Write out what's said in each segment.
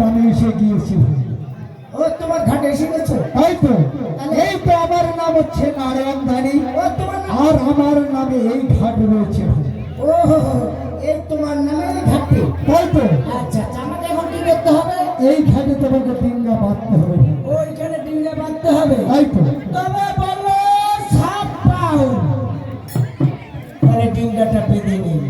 আমি এসে গিয়েছি। ও তোমার ঘাটে এসে গেছো? তাই তো। এই তো আমার নাম হচ্ছে নারায়ণধানী, আর আমার নামে এই ঘাট রয়েছে। ও এই তোমার নামে এই ঘাটে? তাই তো। আচ্ছা আচ্ছা, আমাকে এখন কি করতে হবে? এই ঘাটে তোমাকে ডিঙ্গা বাঁধতে হবে। ওইখানে ডিঙ্গা বাঁধতে হবে? তাই তো। তবে বলো সাপ পাও, তাহলে ডিঙ্গাটা বেঁধে নিই।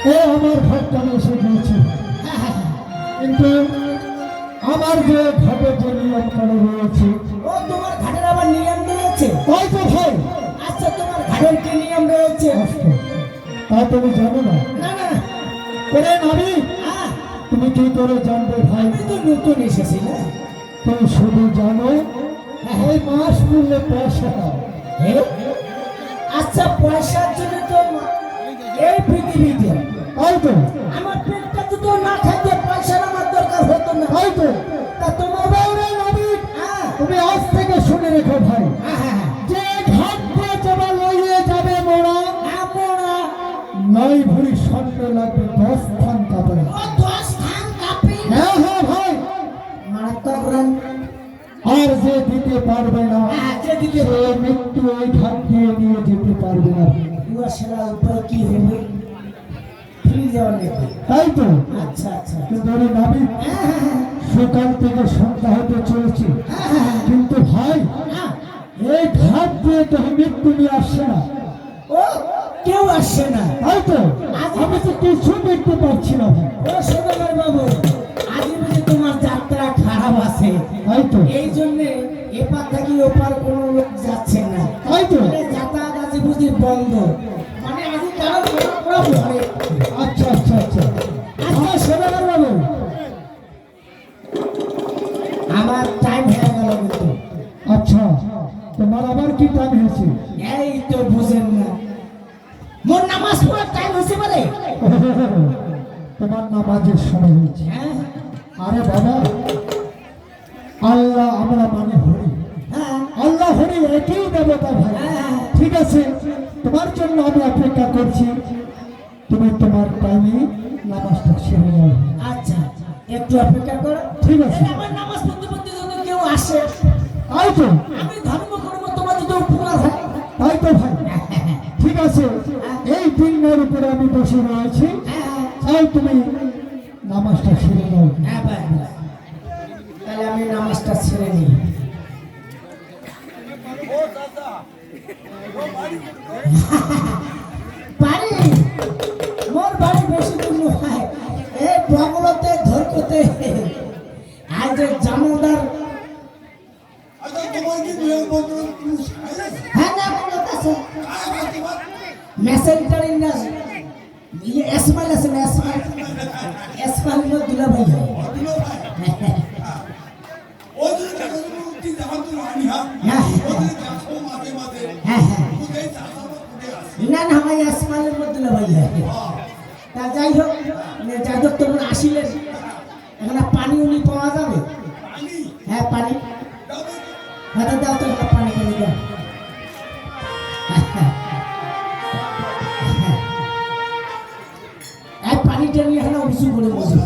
হ্যাঁ আমার ঘাটটা এসে গিয়েছি, কিন্তু আমার যে ঘাটে যে নিয়ম কানুন রয়েছে। ও তোমার ঘাটের আবার নিয়ম রয়েছে? তাই তো ভাই। আচ্ছা তোমার ঘাটের কি নিয়ম রয়েছে? তা তুমি জানো না? না না। করে নাবি, তুমি কি করে জানবে ভাই? আমি তো নতুন এসেছি না। তুমি শুধু জানো এই মাস মূল্যে পয়সা। আচ্ছা পয়সার জন্য তো এই পৃথিবীতে, তাই তো। আমার পেটটা তো না খাইতে পয়সার আমার দরকার হতো না। তাই তো। তা তোমার তুমি আজ থেকে শুনে রেখো ভাই, যে ঘাট দিয়ে যাবা লইয়ে যাবে মোড়া, আমরা 9 ভরি স্বর্ণ লাগবে, 10 স্থান কাপড়। 10 স্থান কাপড়? হ্যাঁ হ্যাঁ ভাই। মারাত্মক। আর যে দিতে পারবে না, যে দিতে সে মৃত্যু ওই ঘাট দিয়ে নিয়ে যেতে পারবে না। সেটা উপায় কি হবে? ফ্রি যাওয়ার নাকি? তাই তো। আচ্ছা আচ্ছা। কিন্তু আমি ভাবি সকাল থেকে সন্ধ্যা হতে চলেছি, কিন্তু ভাই এই ঘাট দিয়ে তো মৃত্যু নিয়ে আসছে না। ও কেউ আসছে না? তাই তো। আমি তো কিছু দেখতে পাচ্ছি না ভাই। ও সদাগর বাবু, আজ বুঝি তোমার যাত্রা খারাপ আছে। তাই তো। এই জন্য এপার থেকে ওপার কোনো লোক যাচ্ছে না। তাই তো। যাতায়াত আজ বুঝি বন্ধ, মানে আজ কারো পুরো ভরে। আচ্ছা আচ্ছা আচ্ছা। আচ্ছা সদাগর বাবু, আমার টাইম হয়ে গেল কিন্তু। আচ্ছা, তোমার আবার কি টাইম হয়েছে? এই তো বুঝেন না, মোর নামাজ পড়ার টাইম হয়েছে বলে। তোমার নামাজের সময় হয়েছে। আরে বাবা, আল্লাহ আমরা মানে হরি, আল্লাহ হরি একই দেবতা ভাই। ঠিক আছে, তোমার জন্য আমি অপেক্ষা করছি, তুমি তোমার টাইমে নামাজটা সেরে যাও। আচ্ছা একটু অপেক্ষা করো। ঠিক আছে। আমার নামাজ পড়তে পড়তে যদি কেউ আসে, তাই তো। আমি ধর্ম করবো, তোমার যদি উপকার হয়। তাই তো ভাই। ঠিক আছে, এই দিনের উপরে আমি বসে রয়েছি, তাই তুমি নামাজটা সেরে যাও। তাহলে আমি নামাজটা ছেড়ে নিই। বাড়ি মোর বাড়ি বেশি দূর নয়, এই বগলতে ধরকতে। আজ জামাদার হ্যাঁ না বলতেছে মেসেঞ্জার ইন এসমাইল আছে না, এসমাইল এসমাইল দুলা ভাই হয়। না না আমার এসমাইলের মধ্যে দুলা ভাই হয়। তা যাই হোক, যাই হোক তোমরা আসিলেন, এখানে পানি উনি পাওয়া যাবে? হ্যাঁ পানি, হ্যাঁ দাও তো পানি পানি দাও। এই পানিটা নিয়ে এখানে উঁচু করে বসে।